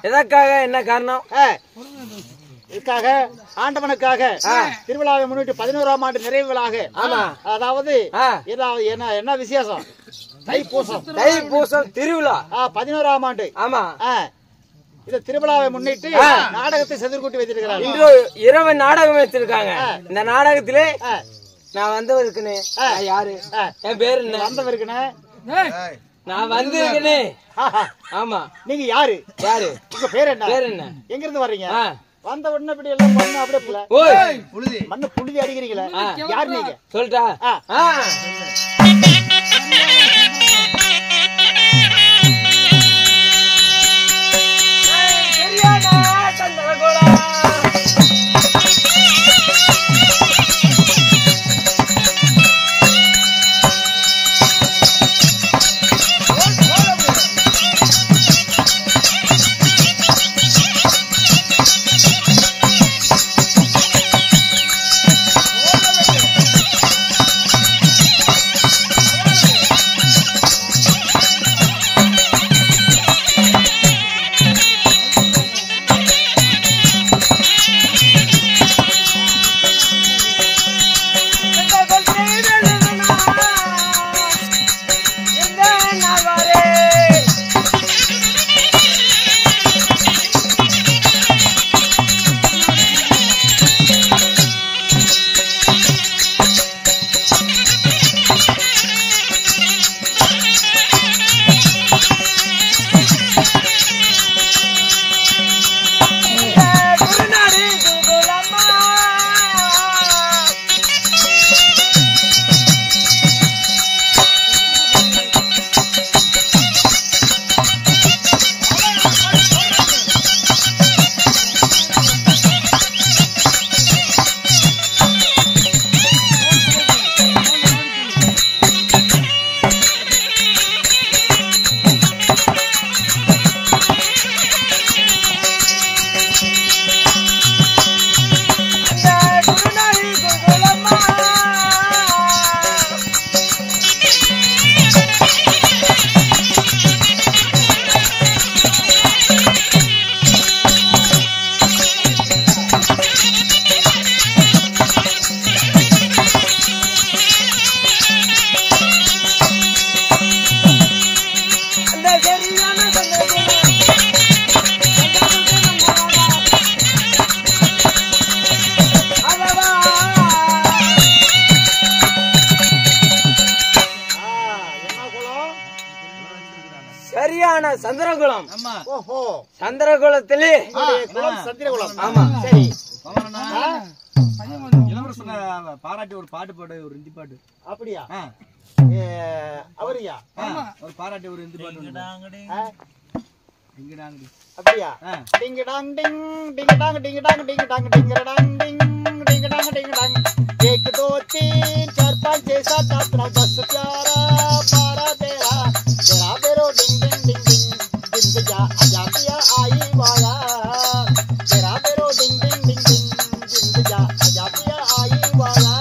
எதற்காக என்ன காரணம்? இதுக்காக ஆண்டவனுக்காக திருவிழாவை முன்னிட்டு 11ஆம் ஆண்டு நிறைவு விழாக. ஆமா. அதாவது என்ன விசேஷம்? தைப்பூசம். தைப்பூசம் திருவிழா 11ஆம் ஆண்டு. ஆமா. இந்த திருவிழாவை முன்னிட்டு நாடகத்தை செதுர்கூட்டி வைத்திருக்கிறாங்க. இன்று இரவு நாடகம் வைத்திருக்காங்க. இந்த நாடகத்திலே நான் வந்தவருக்குனே யாரு? என் பேரு என்ன? வந்தவருக்குனே நான் வந்திருக்கனே. ஆமா. நீங்க யாரு? யாரு? உங்க பேர் என்ன? பேர் என்ன? எங்க இருந்து வர்றீங்க? வந்த உடனே இப்படி எல்லாம் மண்ணு அப்படியே மண்ணு புழுதி அடிக்கிறீங்களா? யாரு நீங்க? சொல்லிட்டா? சரியான சந்திரகுலம். சந்திரகுலத்திலே சந்திரகுலம். ஆமா. சரி. இளவரசனை பாராட்டி ஒரு பாட்டு பாடு, ஒரு ஹிந்தி பாட்டு. அப்படியா? அவரியா? ஒரு பாராட்டி ஒரு ஹிந்தி பாட்டு. அப்படியா? Ding dong ding ding dong ding dong ding dong ding dong ding ding dong ding dong 1 2 3 4 5 6 7 8 9 10 प्यारा पारा तेरा तेरा बेरो डिंग डिंग डिंग डिंग डिंग जा आजा पिया आई वाला तेरा बेरो डिंग डिंग डिंग डिंग डिंग जा आजा पिया आई वाला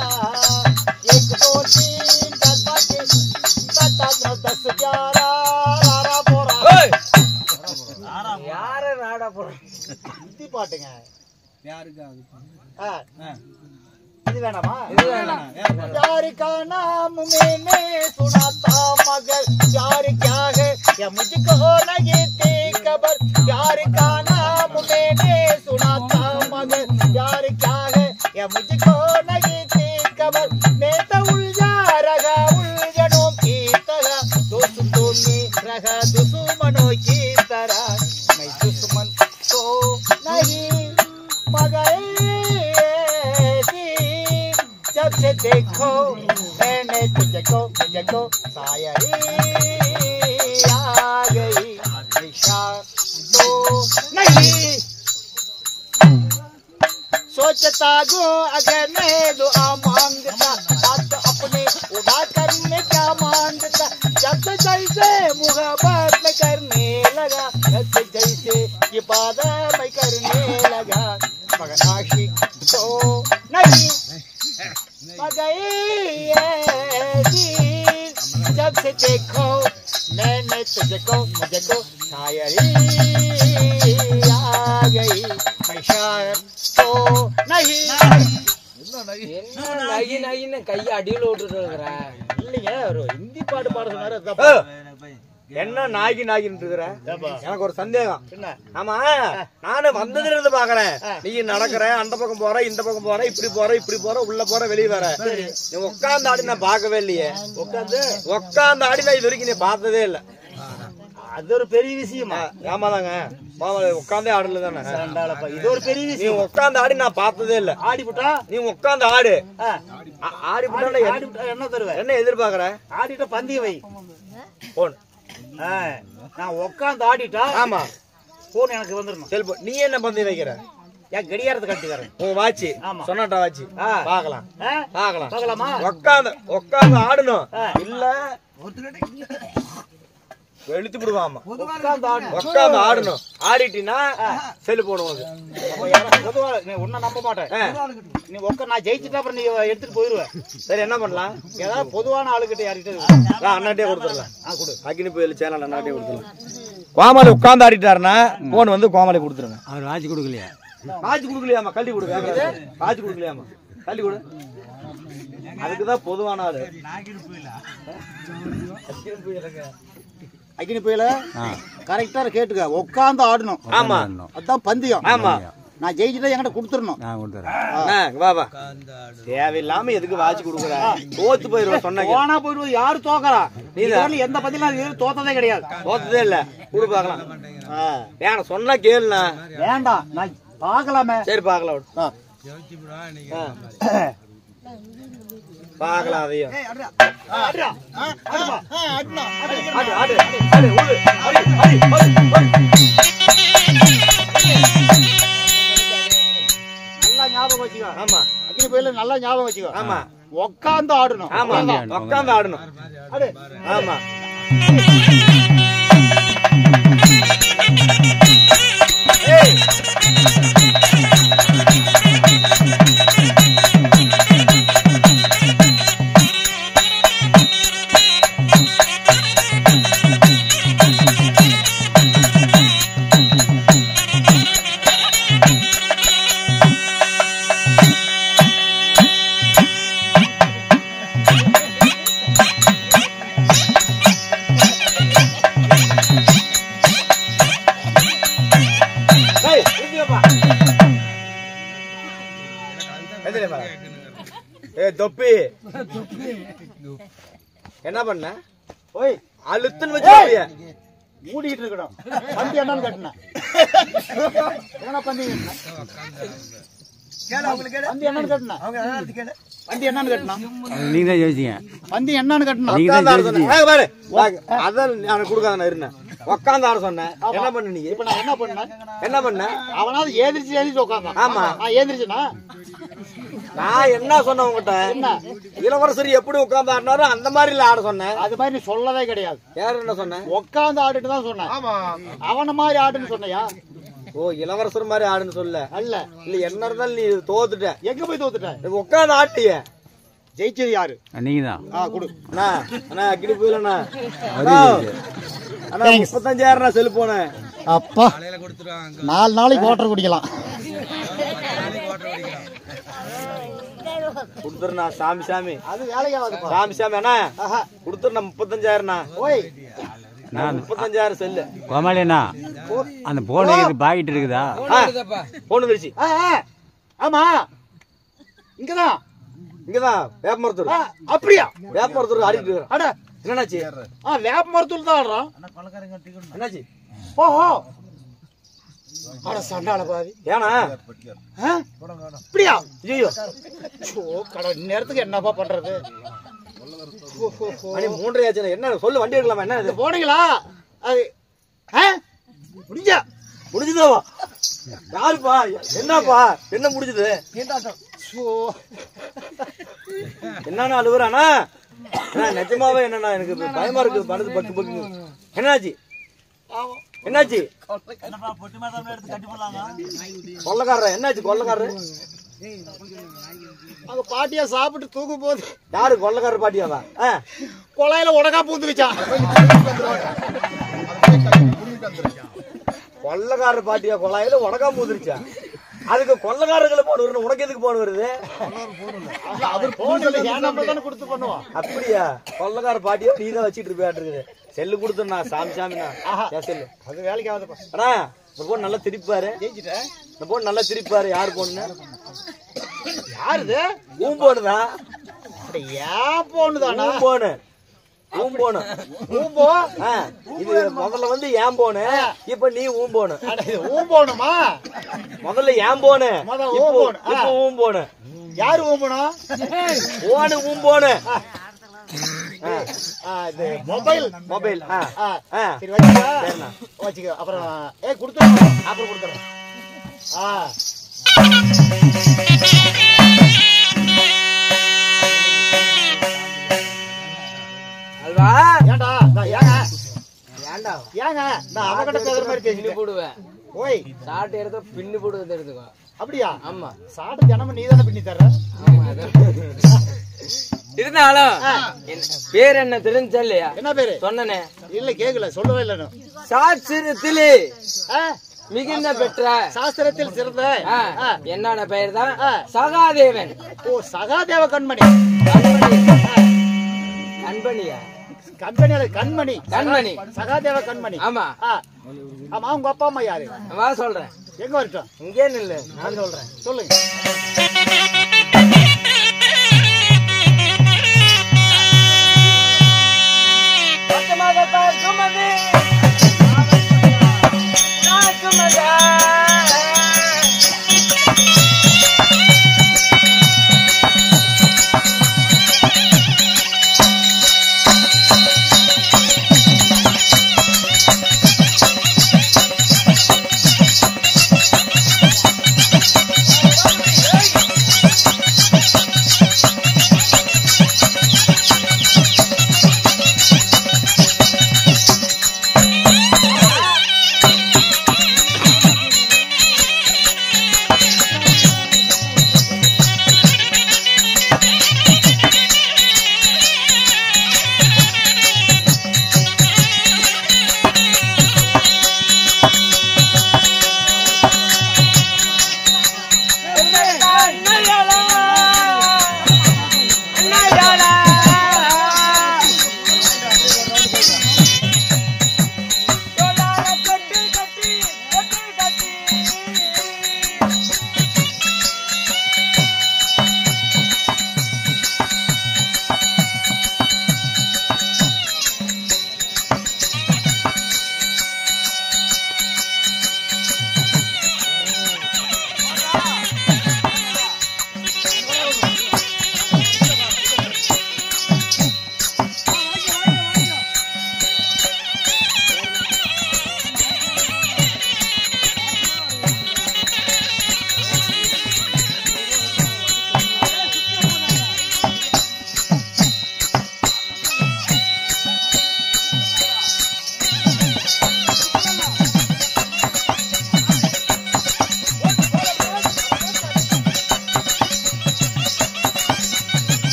1 2 3 4 5 6 7 8 9 10 प्यारा रारा पोरा யார நாடா போற ஹிந்தி பாட்டுங்க. யாருக்கு இது வேணாமா? இது வேணாம். प्यार का नाम मैंने सुना था मगर प्यार क्या है या मुझको नहीं थी खबर प्यार का नाम मैंने सुना था मगर प्यार क्या है या मुझको नहीं थी खबर मैं तो उलझा रहा उलझनों की तरह दोस्तों में रहा दुश्मनों की तरह मैं दुश्मन तो नहीं मगर जब से देखो मैंने तुझको शायरी आ गई निशा तो नहीं सोचता गो अगर मैं दुआ मांगता हाथ अपने उठा कर मैं क्या मांगता जब जैसे मुहब्बत में करने लगा जैसे इबादत में करने लगा मगर आशिक तो नहीं जब से देखो मैंने तुझको मुझको शायरी என்ன நகி நகின்னு கையை அடியில விட்டுட்டு இருக்கிறேன். இல்லைங்க ஒரு ஹிந்தி பாட்டு பாட சொன்னாரு. என்ன நாகி நாகின்னு இருக்கிற? எனக்கு ஒரு சந்தேகம். என்ன? ஆமா, நானும் வந்ததுல இருந்து பாக்குறேன். நீ நடக்கிற, அந்த பக்கம் போற, இந்த பக்கம் போற, இப்படி போற, உள்ள போற, வெளியே வர. நீ உட்கார்ந்து ஆடி நான் பார்க்கவே இல்லையே. உட்கார்ந்து ஆடி நான் இது வரைக்கும் நீ பார்த்ததே இல்ல. அது ஒரு பெரிய விஷயமா? ஆமாதாங்க, உட்காந்தே ஆடல தானே. இது ஒரு பெரிய நீ விஷயம். உட்கார்ந்து ஆடி நான் பார்த்ததே இல்ல. ஆடிவிட்டா நீ உட்கார்ந்து ஆடு. ஆடிவிட்டா ஆடிவிட்டா என்ன தருவேன்? என்ன எதிர்பார்க்கற? ஆடிட்ட பந்தயம் வை. போன். நான் உட்காந்து ஆடிட்டா ஆமா, போன் எனக்கு வந்துடணும். செல்போன். நீ என்ன பந்தயம் வைக்கிற? என் கடியாரத்தை கட்டிக்கிறேன். உன் வாட்சி ஆமா. சொன்னாட்டா வாட்சி. பாக்கலாம் பாக்கலாம். பார்க்கலாமா? உட்காந்து ஆடணும். இல்ல வெளுத்து விடுவாமா. உட்காந்து ஆடணும். ஆடிட்டினா செல்போன் உனக்கு. பொதுவா நீ ஒன்னும் நம்ப மாட்டேன். நீ நான் ஜெயிச்சுட்டா அப்புறம் நீ எடுத்துட்டு போயிருவேன். சரி, என்ன பண்ணலாம்? ஏதாவது பொதுவான ஆளுகிட்ட யார்கிட்ட அண்ணாட்டே கொடுத்துடலாம். அக்னி புயல் சேனல் அண்ணாட்டே கொடுத்துடலாம். கோமாளி உட்காந்து ஆடிட்டாருன்னா போன் வந்து கோமாளி கொடுத்துருங்க. அவர் வாட்சி கொடுக்கலையா? வாட்சி கொடுக்கலையாமா? கல்வி கொடுக்க. வாட்சி கொடுக்கலையாமா? கல்வி கொடு. அதுக்குதான் பொதுவான ஆளு. அக்னி புயல கரெக்டா கேட்டுக்க. உட்காந்து ஆடணும். ஆமா, அதான் பந்தயம். ஆமா. நான் ஜெயிச்சுட்டா என்கிட்ட கொடுத்துடணும். நான் கொடுத்துறேன். வா வா. தேவையில்லாம எதுக்கு வாட்சி கொடுக்குற? தோத்து போயிருவா. சொன்ன போனா போயிடுவோம். யாரு தோக்கறா? நீ எந்த பதிலும் தோத்ததே கிடையாது. தோத்ததே இல்ல. குடு பாக்கலாம். வேணாம் சொன்னா கேளுண்ணா. வேண்டாம், நான் பாக்கலாமே. சரி, பாக்கலாம். பாக்கலாம். அதையும் நல்லா ஞாபகம் வச்சுக்கோ. ஆமா, அக்னி புயல நல்லா ஞாபகம் வச்சுக்கோ. ஆமா, உட்காந்து ஆடணும். ஆமா, உட்காந்து ஆடணும். ஆமா. தொப்பி என்ன பண்ண? ஓய், அழுத்துன்னு வச்சு மூடிட்டு இருக்கணும். பந்தி என்னன்னு கட்டின? என்ன பந்தி பந்தி என்னன்னு கட்டின? பந்தி என்னன்னு கட்டினா? நீங்க தான் ஜெயிச்சீங்க. பந்தி என்னன்னு கட்டினா? அதான் கொடுக்காத இருந்தேன். உட்காந்து ஆட சொன்னேன். என்ன பண்ண நீ? இப்ப நான் என்ன பண்ணேன்? என்ன பண்ண? அவனாவது ஏந்திரிச்சு உட்காந்தான். ஆமா, நான் ஏந்திரிச்சுனா நான் என்ன சொன்னேன் உங்ககிட்ட? என்ன இளவரசர் எப்படி உட்கார்ந்து ஆடினாரோ அந்த மாதிரி இல்ல ஆட சொன்னேன். அது மாதிரி நீ சொல்லவே கிடையாது. யாரு என்ன சொன்னேன்? உட்காந்து ஆடுன்னு தான் சொன்னேன். அவன மாதிரி ஆடுன்னு சொன்னையா? ஓ, இளவரசர் மாதிரி ஆடுன்னு சொல்ல. அல்ல இல்ல, என்ன இருந்தாலும் நீ தோத்துட்ட. எங்க போய் தோத்துட்ட? உட்காந்து ஆட்டிய. ஜெயிச்சது யாரு? நீங்க தான். குடு அண்ணா. அண்ணா, அக்கிடி போயிலண்ணா. அண்ணா 35,000 செல்லு போனேன். அப்பா 4 நாளைக்கு வாட்டர் குடிக்கலாம். குடுத்துருண்ணா. சாமி சாமி, அது வேலைக்கு சாமி சாமி. அண்ணா குடுத்துருண்ணா 35,000. ஓய், 35,000 செல்லு. கோமாளிண்ணா, அந்த போன் பாக்கிட்டு இருக்குதா? போன் வந்துருச்சு. ஆமா, இங்கதான் இங்கதான் வேப்ப மரத்தூர். அப்படியா? வேப்ப மரத்தூர் ஆடிட்டு. அட, என்னாச்சு? வேப்ப மரத்தூர் தான் ஆடுறான். என்னாச்சு? ஓஹோ, அட சண்டால பாதி. ஏனா அப்படியா? ஐயோ, கடை நேரத்துக்கு என்னப்பா பண்றது? மணி 3:30 ஆச்சு. என்ன சொல்லு, வண்டி எடுக்கலாமா? என்ன இது? போனீங்களா? அது முடிஞ்சா முடிஞ்சுதாவா? யாருப்பா? என்னப்பா? என்ன முடிஞ்சது? என்னன்னா அழுகுறானா? நிஜமாவே என்னன்னா எனக்கு பயமா இருக்கு. மனது பக்கு பக்கு. என்னாச்சு? என்னாச்சு? கொள்ளக்காரர் என்னாச்சு? கொள்ளக்காரர் அங்க பாட்டியா சாப்பிட்டு தூக்கும் போது. யாரு கொள்ளக்காரர்? பாட்டியாவா? கொலையில உடகா பூந்துக்கிச்சான். கொள்ளக்காரர் பாட்டியா? கொள்ளாயில உடகா பூந்துருச்சா? அதுக்கு கொள்ளக்காரர்களை போன் வருது, உனக்கு எதுக்கு போன் வருது? அவர் போன் இல்லை, என் நம்பர் தானே கொடுத்து பண்ணுவோம். அப்படியா? கொள்ளக்கார பாட்டியா நீ தான் வச்சிட்டு இருப்பியாட்டு செல்லு கொடுத்துருண்ணா சாமிண்ணா செல்லு அது வேலைக்கு ஆகுதுப்பா. அண்ணா இந்த போன் நல்லா திருப்பாரு, இந்த போன் நல்லா திருப்பாரு. யாரு போன்னு? யாருது? ஊம் போனுதான். ஏன் போனுதானா? போனு ஊம்போனு ஊம்போ. இது முதல்ல வந்து ஏன் போனு, இப்ப நீ ஊம்போனு. ஊம்போனுமா? முதல்ல ஏன் போனு, இப்ப ஊம்போனு. யாரு ஊம்பணும்? ஓனு ஊம்போனு. மொபைல் மொபைல் சரி வச்சுக்க. அப்புறம் கொடுத்துருவோம், அப்புறம் கொடுத்துறோம். அல்வா ஏண்டா ஏங்க ஏண்டா ஏங்க நான் அவகிட்ட பேசுற மாதிரி பின்னு பேசிட்டு போடுவேன். ஓய் சாட்டை எடுத்த பின்னு போடுவது எடுத்துக்கோ. அப்படியா? ஆமா சாட்டு ஜனமும் நீ தானே பின்னி தர்ற. இருந்தாலும் பேர் என்ன தெரிஞ்சா இல்லையா? என்ன பேரு சொன்னனே இல்ல, கேக்கல, சொல்லவே இல்லை. சாஸ்திரத்திலே மிகுந்த பெற்ற சாஸ்திரத்தில் சிறந்த என்னோட பெயர் தான் சகாதேவன். ஓ, சகாதேவ கண்மணி. கண்மணியா? கண்மணி கண்மணி சகாதேவ கண்மணி. ஆமா ஆமா. உங்க அப்பா அம்மா யாரு? வா சொல்றேன். எங்க வரட்டும்? இங்கே இல்ல, நான் சொல்றேன். சொல்லுங்க.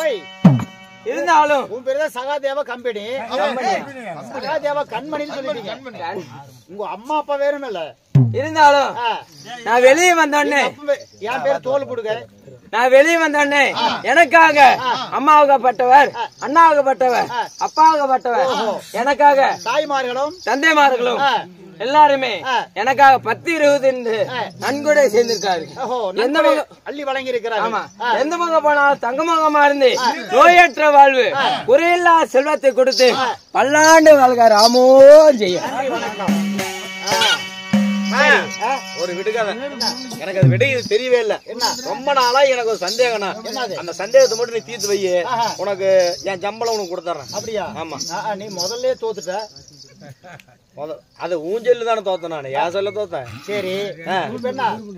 ஓய் இருந்தாலும் உன் பேரு தான் சகாதேவ கம்பெனி. சகாதேவ கண்மணின்னு சொல்லிட்டீங்க. உங்க அம்மா அப்பா வேறும் இல்ல. இருந்தாலும் நான் வெளியே வந்தோடனே என் பேர் தோல் கொடுக்க. நான் வெளியே வந்தோடனே எனக்காக அம்மாவுக்கப்பட்டவர், அண்ணாவுக்கப்பட்டவர், அப்பாவுக்கப்பட்டவர், எனக்காக தாய்மார்களும் தந்தைமார்களும் எல்லாருமே எனக்காக 10-20 நன்கொடை சேர்ந்திருக்காரு. எந்த அள்ளி வழங்கி இருக்கிறார். ஆமா, எந்த பக்கம் போனாலும் தங்கமுகமா இருந்து நோயற்ற வாழ்வு, குறையில்லா செல்வத்தை கொடுத்து பல்லாண்டு வாழ்க ராமோ ஜெய. ஒரு விடுகாத எனக்கு அது விடை தெரியவே இல்ல. ரொம்ப நாளா எனக்கு ஒரு சந்தேகம்னா அந்த சந்தேகத்தை மட்டும் நீ தீர்த்து வையே, உனக்கு என் சம்பளம் உனக்கு கொடுத்துறேன். அப்படியா? ஆமா. நீ முதல்ல தோத்துட்ட. அது ஊஞ்சல் தானே தோத்தேன் நானு, ஏன் சொல்ல தோத்தேன். சரி,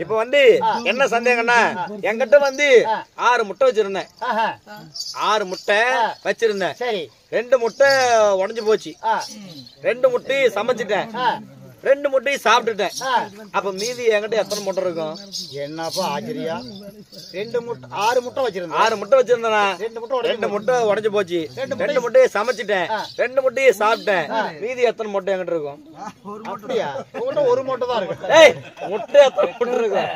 இப்ப வந்து என்ன சந்தேகம்னா என்கிட்ட வந்து 6 முட்டை வச்சிருந்தேன். 6 முட்டை வச்சிருந்தேன். சரி, 2 முட்டை உடைஞ்சு போச்சு. 2 முட்டையை சமைச்சிட்டேன், 2 முட்டையை சாப்பிட்டுட்டேன். அப்ப மீதி என்கிட்ட எத்தனை முட்டை இருக்கும்? என்னப்பா ஆச்சரியா? 2 முட்டை 6 முட்டை வச்சிருந்தேன். 6 முட்டை வச்சிருந்தேன். 2 முட்டை உடைஞ்சு போச்சு. 2 முட்டையை சமைச்சிட்டேன், 2 முட்டையை சாப்பிட்டேன். மீதி எத்தனை முட்டை என்கிட்ட இருக்கும்? அப்படியா? உங்கள்கிட்ட ஒரு முட்டை தான் இருக்கு. ஏய், முட்டை எத்தனை முட்டை இருக்கும்?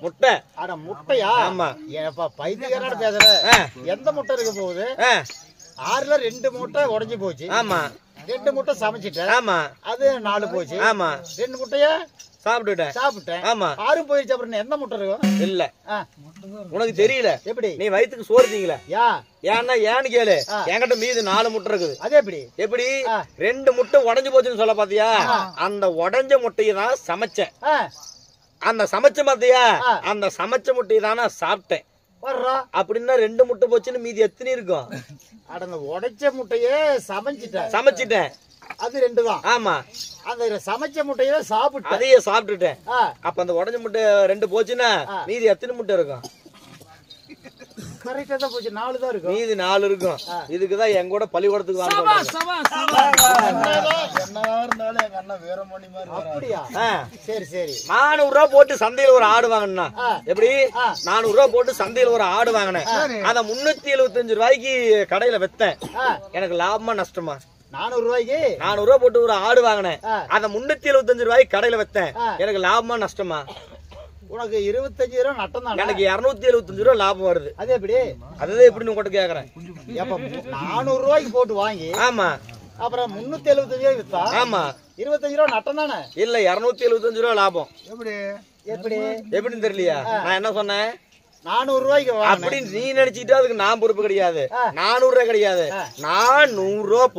முட்டை. அட முட்டையா? ஆமா. ஏப்பா பைத்தியக்காரட பேசுற. எந்த முட்டை இருக்க போகுது? 6ல 2 முட்டை உடைஞ்சு போச்சு. ஆமா. 2 முட்டை சமைச்சிட்டேன். ஆமா. அது 4 போச்சு. ஆமா. 2 முட்டைய சாப்பிட்டுட்டேன். ஆமா. 6 போயிடுச்சு. அப்புறம் எந்த முட்டை இருக்கும்? இல்ல, உனக்கு தெரியல. எப்படி? நீ வயிற்றுக்கு சோறு திங்கல. ஏன்னா ஏன்னு கேளு. என்கிட்ட மீது 4 முட்டை இருக்குது. அது எப்படி? 2 முட்டை உடைஞ்சு போச்சுன்னு சொல்ல பாத்தியா? அந்த உடைஞ்ச முட்டையை தான் சமைச்சேன். அந்த சமைச்ச பாத்தியா? அந்த சமைச்ச முட்டையை தானே சாப்பிட்டேன். அப்படின்னா 2 முட்டை போச்சுன்னு மீதி எத்தனை இருக்கும்? அந்த உடைச்ச முட்டையே சமைச்சிட்டேன். அது 2 தான். ஆமா. அந்த சமைச்ச முட்டையே சாப்பிட்டு அதையே சாப்பிட்டுட்டேன். அப்ப அந்த உடைஞ்ச முட்டை 2 போச்சுன்னா மீதி எத்தனை முட்டை இருக்கும்? கரெக்டா தான் போச்சு. 4 தான் இருக்கும். மீதி 4 இருக்கும். இதுக்குதான் என் கூட பள்ளிக்கூடத்துக்கு வாங்க. அப்படியா? சரி சரி. 400 ரூபாய் போட்டு சந்தையில ஒரு ஆடு வாங்கினா எப்படி? 400 ரூபாய் போட்டு சந்தையில ஒரு ஆடு வாங்கினேன். அத 375 ரூபாய்க்கு கடையில வித்தேன். எனக்கு லாபமா நஷ்டமா? 400 ரூபாய்க்கு 400 ரூபாய் போட்டு ஒரு ஆடு வாங்கினேன். அத 375 ரூபாய்க்கு கடையில வித்தேன். எனக்கு லாபமா நஷ்டமா? உனக்கு 25 ரூபாய் நட்டம் தான். எனக்கு 275 ரூபாய் லாபம் வருது. அது எப்படி? அதுதான் எப்படி உங்ககிட்ட கேக்குறேன். 400 ரூபாய்க்கு போட்டு வாங்கி ஆமா, அப்புறம் 375 ரூபாய் வித்தா ஆமா, 25 ரூபாய் நட்டம் தானே? இல்ல 275 ரூபாய் லாபம். எப்படி எப்படின்னு தெரியலையா? நான் என்ன சொன்னேன்? 400 ரூபாய்க்கு அப்படி நீ நினைச்சிட்டு அதுக்கு நான் பொறுப்பு கிடையாது. 400 ரூபாய் கிடையாது. நான் 100 ரூபாய்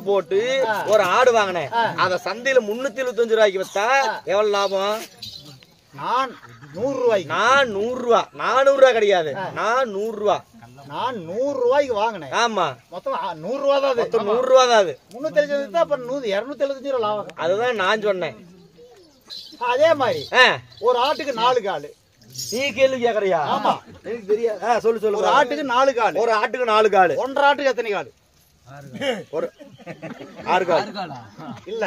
போட்டு ஒரு ஆடு வாங்கினேன். அத சந்தையில 375 ரூபாய்க்கு வித்தா எவ்வளவு லாபம்? நான் 100 ரூபாய்க்கு. நான் 100 ரூபாய். 400 ரூபாய் கிடையாது. நான் 100 ரூபாய். நான் 100 ரூபாய்க்கு வாங்கினேன். ஆமா, மொத்தம் 100 ரூபாய் தான். மொத்தம் 100 ரூபாய் தான். அது 375 தான். அப்ப 275 ரூபாய் லாபம். அதுதான் நான் சொன்னேன். அதே மாதிரி ஒரு ஆட்டுக்கு 4 காலு. நீ கேள்வி கேக்குறியா? ஆமா, எனக்கு தெரியாது. சொல்லு. ஒரு ஆட்டுக்கு 4 காலு. ஒரு ஆட்டுக்கு 4 காலு. ஒன்றரை ஆட்டுக்கு எத்தனை காலு? ஒரு 6 கால். இல்ல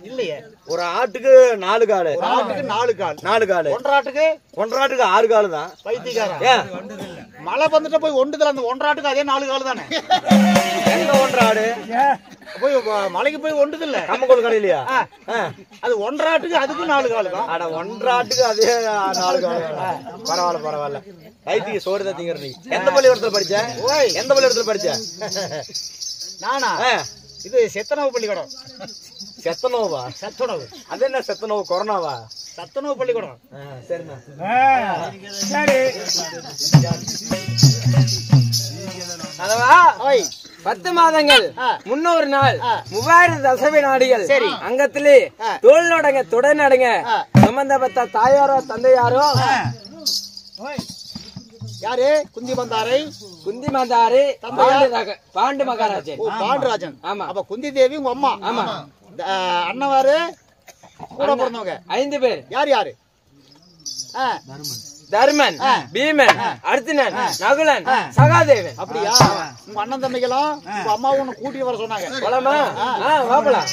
இல்லையே. ஒரு ஆட்டுக்கு 4 காலு. ஒரு ஆட்டுக்கு 4 கால். 4 காலு. ஒன்றரை ஆட்டுக்கு 6 காலு தான். பைத்தியக்காரன். மழை வந்துட்டு போய் ஒண்டுதல அந்த ஒன்றரை ஆட்டுக்கு அதே 4 காலு தானே? எந்த ஒன்றரை ஆடு போய் மலைக்கு போய் ஒண்டுது இல்ல கம்மக்கோல் கடையிலையா? அது ஒன்றரை ஆட்டுக்கு அதுக்கு 4 காலு தான். அட ஒன்றரை ஆட்டுக்கு அதே 4 காலு. பரவாயில்ல. கைத்திக்கு சோறு தான் திங்கற. நீ எந்த பள்ளிக்கூடத்துல படிச்ச? எந்த பள்ளிக்கூடத்துல படிச்ச? நானா? இது செத்தனவு பள்ளிக்கூடம். செத்தனோவா? சத்துணவு. அது என்ன செத்தனவு? கொரோனாவா? சத்துணவு பள்ளிக்கூடம். சரிண்ணா. சரி. அதவா 10 மாதங்கள் 300 நாள் 3000 தசவை நாடிகள் அங்கத்திலே தோல் நடங்க தொடர் நடங்க சம்பந்தப்பட்ட தாயாரோ தந்தையாரோ யாரு? குந்தி மந்தாரை. குந்தி மந்தாரி பாண்டு மகாராஜன். பாண்டுராஜன். ஆமா. அப்ப குந்தி தேவி உங்க அம்மா. ஆமா. அண்ணவாரு கூட பிறந்தவங்க 5 பேர். யாரு? தர்மன், பீமன், அர்ஜுனன், நகுலன், சகாதேவன். அப்படியா? உங்க அண்ணன் தம்பிகளும் உங்க அம்மாவும் உன்னை கூட்டிட்டு வர சொன்னாங்க. போலாமா? வாப்பலாம்.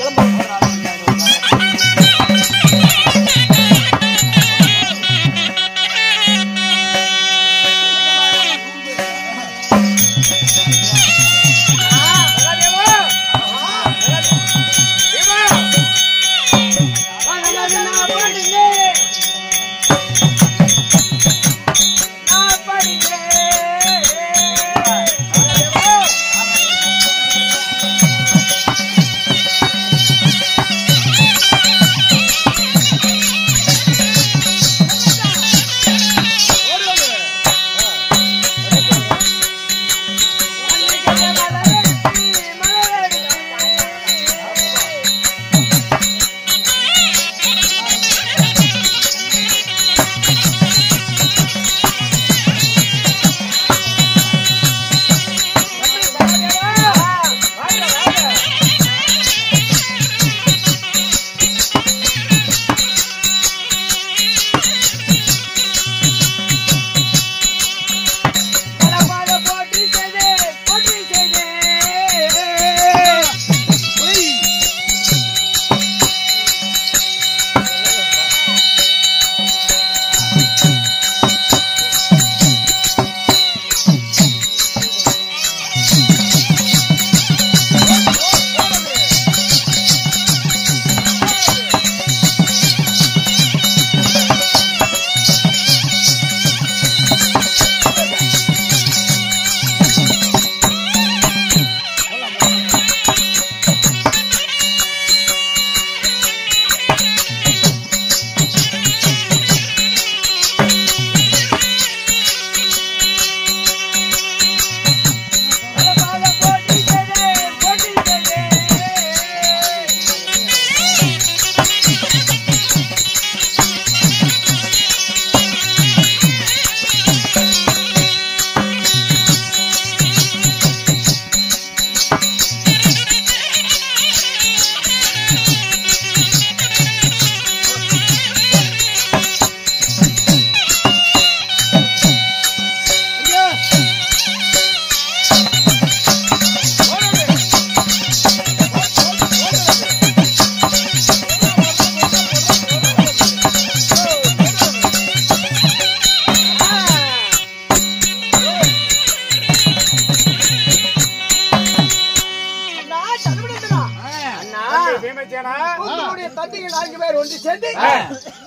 சென்று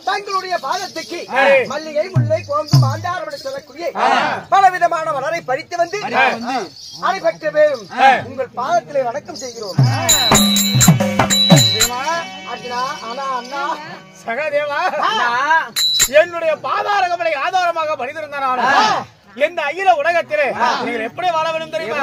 தங்களுடைய பாதத்துக்கு மல்லிகை முல்லை கோங்கு மாண்டாரம் சொல்லக்கூடிய பலவிதமான மலரை பறித்து வந்து அனைபெற்ற பேரும் உங்கள் பாதத்திலே வணக்கம் செய்கிறோம். சகதேவா, என்னுடைய பாதாரகமலை ஆதாரமாக மனிதர்ந்தான எந்த அகில உலகத்திலே நீங்கள் எப்படி வாழ வேண்டும் தெரியுமா?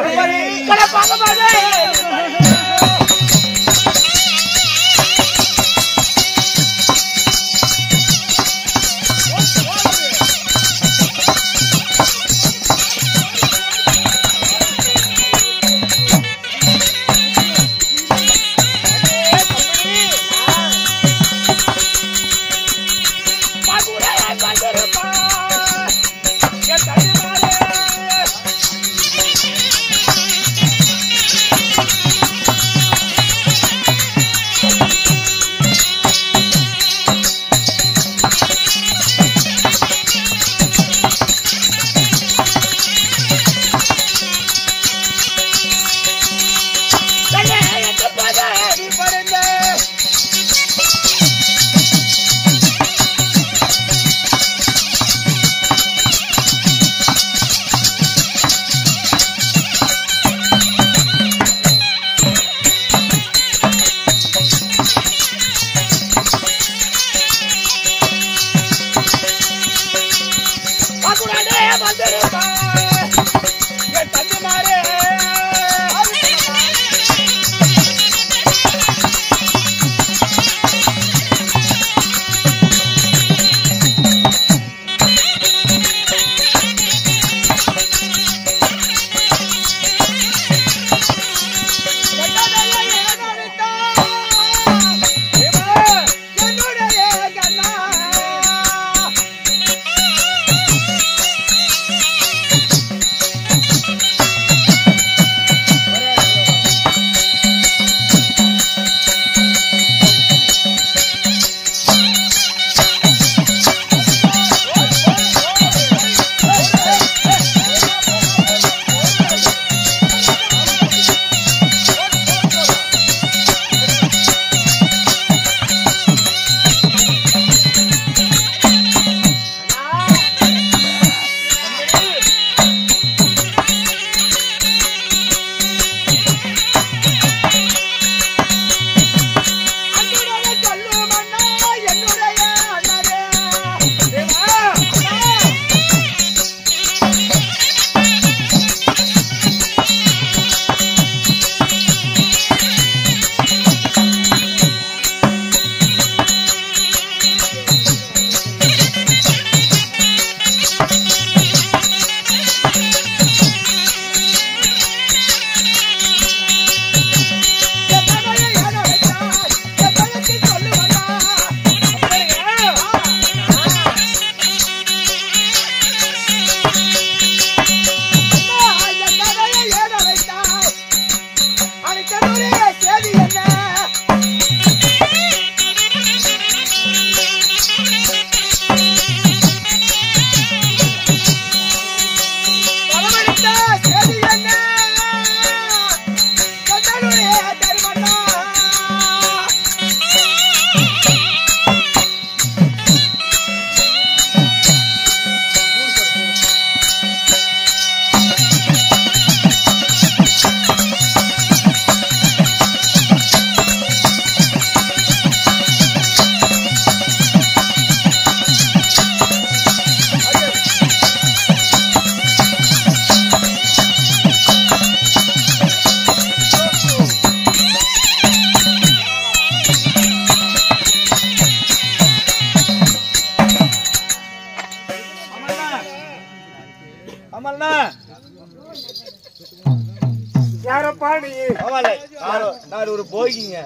நான் ஒரு போகிங்க.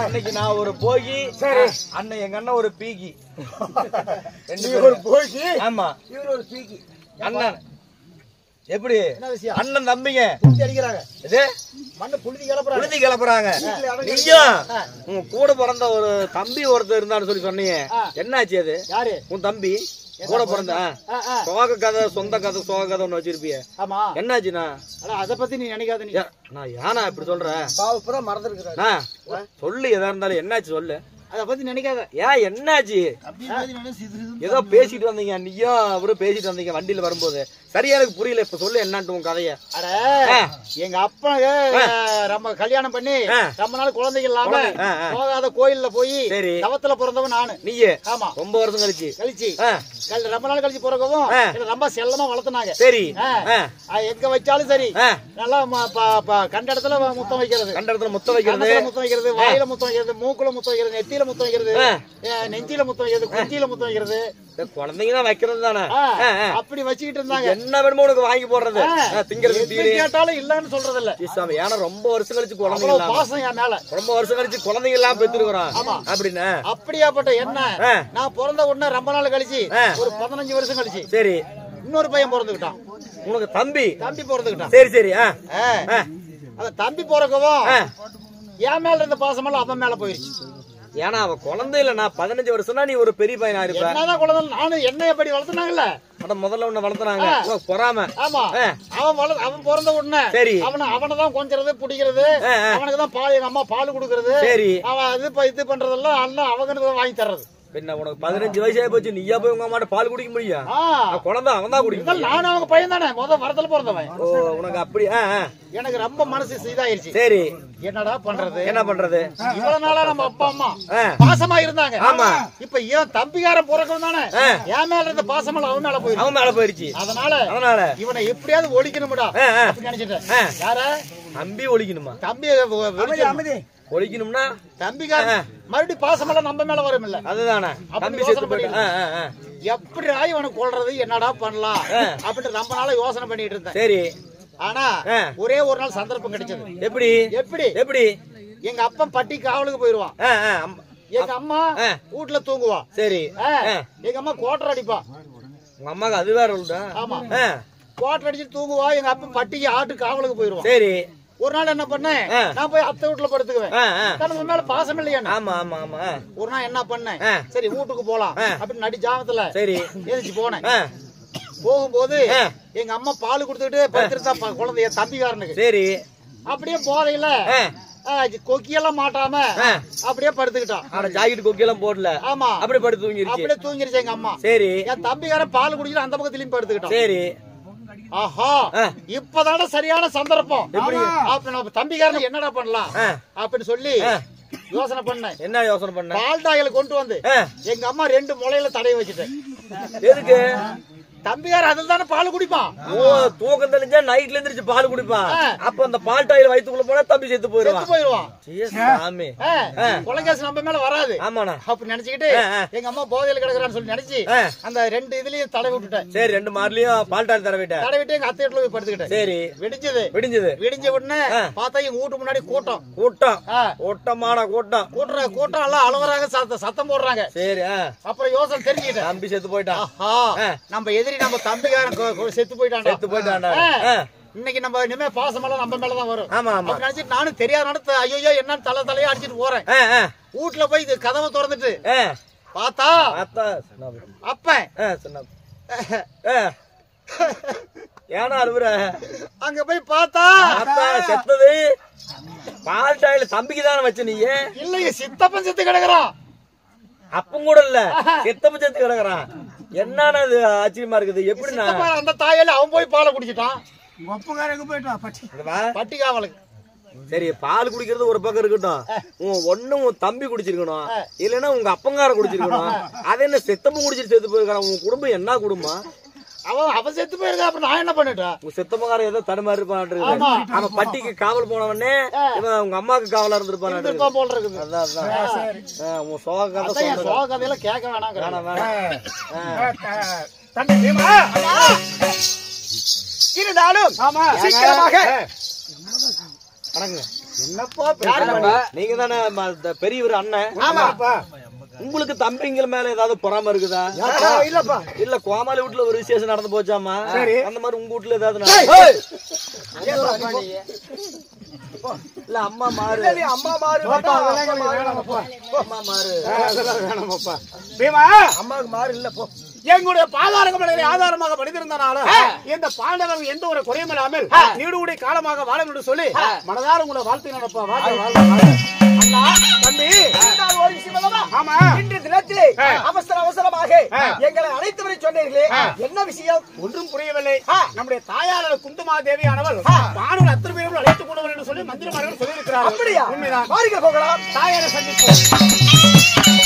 இன்னைக்கு நான் ஒரு போகி, அண்ணன் எங்க அண்ணன் ஒரு பீகி. ஒரு போகி, ஆமா, இவர் ஒரு பீகி. அண்ணன் எப்படி அண்ணன் தம்பிங்க அடிக்கிறாங்க, இது மண்ணை புழுதி கிளப்புறாங்க. நீயும் உங்க கூட பிறந்த ஒரு தம்பி ஒருத்தர் இருந்தான்னு சொல்லி சொன்னீங்க, என்னாச்சு அது? யாரு உன் தம்பி? கூட பிறந்த சோக கதை, சொந்த கதை, சோக கதை ஒண்ணு வச்சிருப்பிய, என்னாச்சுண்ணா? அத பத்தி நீ நினைக்காத. நீ நான் ஏனா இப்படி சொல்றேன்? மறந்துருக்கா சொல்லு, எதா இருந்தாலும் என்னாச்சு சொல்லு. அத பத்தி நினைக்காத. ஏன் என்னாச்சு? ஏதோ பேசிட்டு வந்தீங்க, நீயும் அவரும் பேசிட்டு வந்தீங்க வண்டியில வரும்போது. சரியா எனக்கு புரியல. இப்ப சொல்லு என்னன்ட்டு உன் கதைய. அட எங்க அப்பா நம்ம கல்யாணம் பண்ணி ரொம்ப நாள் குழந்தைகள் இல்லாம போகாத கோயில்ல போய் தவத்துல பிறந்தவன் நானு. நீயே? ஆமா. ரொம்ப வருஷம் கழிச்சு ரொம்ப நாள் கழிச்சு பிறக்கவும் ரொம்ப செல்லமா வளர்த்துனாங்க. சரி. எங்க வச்சாலும் சரி நல்லா கண்ட இடத்துல முத்தம் வைக்கிறது, கண்ட இடத்துல முத்தம் வைக்கிறது, முத்தம் வைக்கிறது, வாயில முத்தம் வைக்கிறது, மூக்குல முத்தம் வைக்கிறது, நெத்தியில முத்தம் வைக்கிறது, நெஞ்சில முத்தம் வைக்கிறது, குஞ்சியில முத்தம் வைக்கிறது. குழந்தைங்க தான் வைக்கிறது தானே. அப்படி வச்சுக்கிட்டு இருந்தாங்க. என்ன வேணுமோ உனக்கு வாங்கி போடுறது, திங்கிறது கேட்டாலும் இல்லன்னு சொல்றது இல்ல. ஏன்னா ரொம்ப வருஷம் கழிச்சு குழந்தைங்க பாசம் என் மேல, ரொம்ப வருஷம் கழிச்சு குழந்தைங்க எல்லாம் பெற்றுக்கிறோம் அப்படின்னு. அப்படியாப்பட்ட என்ன நான் பிறந்த உடனே ரொம்ப நாள் கழிச்சு ஒரு 15 வருஷம் கழிச்சு சரி இன்னொரு பையன் பிறந்துக்கிட்டான். உனக்கு தம்பி பிறந்துக்கிட்டான். சரி சரி. அந்த தம்பி பிறக்கவும் என் மேல இருந்த பாசமெல்லாம் அவன் மேல போயிருச்சு. ஏன்னா அவன் குழந்தை இல்ல. நான் 15 வருஷம்னா நீ ஒரு பெரிய பையனா இருப்ப. என்னதான் குழந்தை நானும் என்ன எப்படி வளர்த்துனாங்கல்ல. முதல்ல உன்னை வளர்த்துனாங்க பொறாம. ஆமா. அவன் பிறந்த உடனே சரி அவனதான் கொஞ்சறது பிடிக்கிறது, அவனுக்கு தான் பால் எங்க அம்மா பால் கொடுக்கறது. சரி. அவன் இது பண்றதெல்லாம் அண்ணன் அவனுக்கு வாங்கி தர்றது. பின்ன உனக்கு 15 வயசு ஆகி போச்சு, நீயா போய் உங்க அம்மாட்ட பால் குடிக்க முடியும்? குழந்தை அவன் தான் குடிக்கும். நானும் அவங்க பையன் தானே, முதல் வரத்துல பிறந்தவன். உனக்கு அப்படி எனக்கு ரொம்ப மனசு இதாயிருச்சு. சரி என்னடா பண்றது, என்ன பண்றது? இவ்வளவு நாளா நம்ம அப்பா அம்மா பாசமா இருந்தாங்க. ஆமா. இப்ப ஏன் தம்பிக்காரன் பிறக்கும் தானே என் மேல இருந்த பாசமெல்லாம் அவன் மேல போயிருச்சு. அவன் மேல போயிருச்சு. அதனால இவனை எப்படியாவது ஒழிக்கணும்டா நினைச்சிட்டேன். யார தம்பி ஒழிக்கணுமா? தம்பி ஒழிக்கணும்னா தம்பிக்காரன் மறுபடியும் பாசமெல்லாம் நம்ம மேல வரும் இல்ல. அதுதானே தம்பி எப்படி ஆகி உனக்கு கொள்றது, என்னடா பண்ணலாம் அப்படின்னு ரொம்ப நாளா யோசனை பண்ணிட்டு இருந்தேன். சரி. ஆனா ஒரே ஒரு நாள் சந்தர்ப்பம் கிடைச்சது. எப்படி எப்படி எப்படி எங்க அப்பா பட்டி காவலுக்கு போயிருவான், எங்க அம்மா வீட்டுல தூங்குவா. சரி. எங்க அம்மா கோட்டர் அடிப்பா. உங்க அம்மாக்கு அது வேற உண்டா? ஆமா. கோட்டர் அடிச்சு தூங்குவா. எங்க அப்பா பட்டிக்கு ஆட்டு காவலுக்கு போயிருவான். சரி. ஒரு நாள் என்ன பண்ணேன், நான் போய் அத்தை வீட்டுல படுத்துக்குவேன். மேல பாசம் இல்லையா? ஆமா ஆமா ஆமா. ஒரு நாள் என்ன பண்ணேன், சரி வீட்டுக்கு போலாம் அப்படின்னு நடி ஜாமத்துல சரி எழுதிச்சு போனேன். போகும்போது எங்க அம்மா பால் கொடுத்துட்டு படுத்துருந்தா குழந்தைய தம்பிக்காரனுக்கு. சரி. அப்படியே போதையில கொக்கியெல்லாம் மாட்டாம அப்படியே படுத்துக்கிட்டான். ஜாக்கெட் கொக்கியெல்லாம் போடல. ஆமா. அப்படியே படுத்து தூங்கிருச்சு. அப்படியே தூங்கிருச்சு எங்க அம்மா. சரி. என் தம்பிக்காரன் பால் குடிச்சிட்டு அந்த பக்கத்துலயும் படுத்துக்கிட்டான். சரி. ஆஹா, இப்பதான சரியான சந்தர்ப்பம். தம்பிக்காரன் என்னடா பண்ணலாம் அப்படின்னு சொல்லி யோசனை பண்ணேன். என்ன யோசனை பண்ண? பால் டாயில கொண்டு வந்து எங்க அம்மா 2 முளையில தடைய வச்சுட்டேன். எதுக்கு? தம்பியார் அதில் தானே பால் குடிப்பான். ஓ, தூக்கம் தெளிஞ்சா நைட்ல எந்திரிச்சு பால் குடிப்பான். அப்ப அந்த பால் டாயில் வயிற்றுக்குள்ள போனா தம்பி செத்து போயிருவான். கொலைகாசு நம்ம மேல வராது. ஆமாண்ணா. அப்படி நினைச்சுக்கிட்டு எங்க அம்மா போதையில கிடக்குறான்னு சொல்லி நினைச்சு அந்த 2 இதுலயும் தடவை விட்டுட்டேன். சரி. 2 மார்லயும் பால் டாயில் தடவிட்டு எங்க அத்தை வீட்டுல போய் படுத்துக்கிட்டேன். சரி. விடிஞ்ச உடனே பார்த்தா எங்க வீட்டு முன்னாடி கூட்டமான கூட்டம் எல்லாம் அழுவறாங்க, சத்தம் போடுறாங்க. சரி. அப்புறம் யோசனை தெரிஞ்சுக்கிட்டேன், தம்பி செத்து போயிட்டான். நம்ம நம்ம தம்பிக்காரன் செத்து போயிட்டான். இன்னைக்கு நம்ம இனிமே பாசமெல்லாம் நம்ம மேலதான் வரும். ஆமா ஆமா நினைச்சிட்டு நானும் தெரியாத நடத்த ஐயோ என்னன்னு தலையா அடிச்சிட்டு போறேன். வீட்டுல போய் கதவை திறந்துட்டு பார்த்தா அப்ப ஏன்னா அழுவுற? அங்க போய் பார்த்தா செத்தது பால் டாயில தம்பிக்கு தானே வச்ச நீ? இல்லையே, சித்தப்பன் செத்து கிடக்குறான். அப்பம் கூட இல்ல, சித்தப்பன் செத்து கிடக்குறான். என்னன்னு அது ஆச்சரியமா இருக்குது. எப்படி அந்த தாயில அவன் போய் பாலை குடிச்சிட்டான். பட்டி காவலுக்கு. சரி, பால் குடிக்கிறது ஒரு பக்கம் இருக்கட்டும், ஒண்ணும் உன் தம்பி குடிச்சிருக்கணும், இல்லன்னா உங்க அப்பங்கார குடிச்சிருக்கணும். அது என்ன செத்தப்ப குடிச்சிட்டு செத்து போயிருக்கான்? உங்க குடும்பம் என்ன குடும்பம்? அவன் செத்து போயிருக்கா. அப்ப நான் என்ன பண்ணிட்டேன்? உங்க செத்தப்பங்கார ஏதோ தடுமாறி இருப்பான். அவன் பட்டிக்கு காவல் போனவனே இவன் உங்க அம்மாவுக்கு காவலா இருந்திருப்பான் போல இருக்குது. அதான் உன் சோக கதையெல்லாம் கேட்க வேணாம். இருந்தாலும் சீக்கிரமாக நீங்க தானே பெரியவர் அண்ணன். உங்களுக்கு தம்பிங்க மேல ஏதாவது பொறாம இருக்குதா? இல்ல கோமாளி வீட்டுல ஒரு விசேஷம் நடந்து போச்சாமா, அந்த மாதிரி உங்க வீட்டுல ஏதாவது? இல்ல அம்மா மாறு அம்மாவுக்கு மாறு இல்ல போ. எங்களுடைய பாதாரங்களை ஆதாரமாக படித்திருந்தனால இந்த பாண்டவர்கள் எந்த ஒரு குறையும் இல்லாமல் நீடுடைய காலமாக வாழ சொல்லி மனதார உங்களை வாழ்த்து நடப்பா. தம்பி நான் ஒரு விஷயம் அல்லவா? ஆமா. இன்று தினத்திலே அவசரமாக எங்களை அழைத்தவரை சொன்னீர்களே, என்ன விஷயம்? ஒன்றும் புரியவில்லை. நம்முடைய தாயார் குந்துமாதேவி ஆனவள் பானூர் அத்தனை பேரும் அழைத்துக் கொண்டவர் என்று சொல்லி மந்திரமார்கள் சொல்லியிருக்கிறார். அப்படியா? உண்மைதான். வாருங்கள் போகலாம். தாயாரை சந்திப்போம்.